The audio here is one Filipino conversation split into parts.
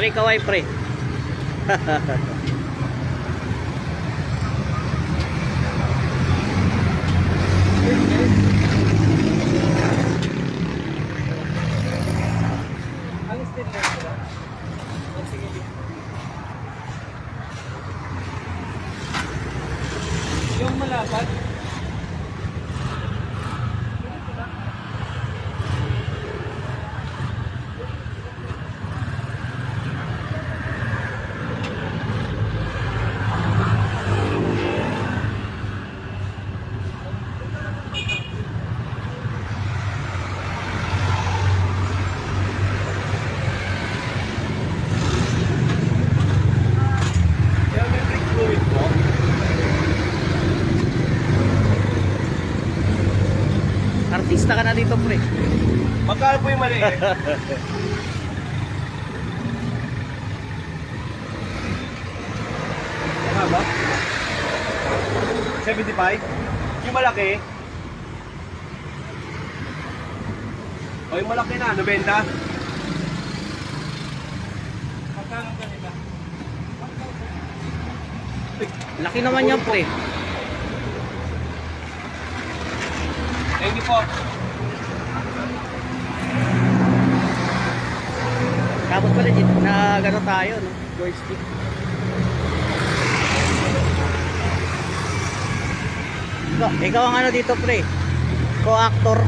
Pre, kaway pre. Alis din lang sila. Sige. Yung malapad. Artista ka na dito pre. Magkano po yung maliit? Ano ba? 75? Yung malaki? O yung malaki na, 90? Magkano ganito? Laki naman yan pre. Thank you po. Tapos pala dito na gano tayo no. Joystick. Ikaw ang ano dito pre. Co-actor.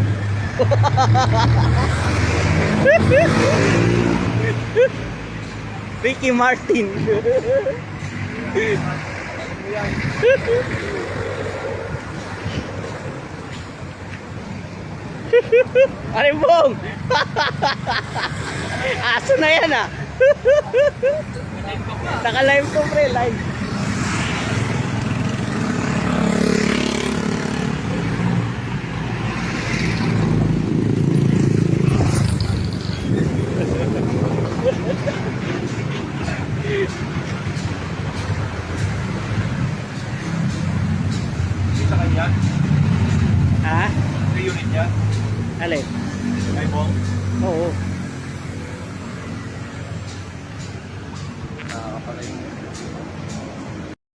Ricky Martin. Arimbong. Aso na yan ah. Naka-live to pre, live. Sa kanya? Ha? Sa unit niya? Alin? Ay, Bong? Oo.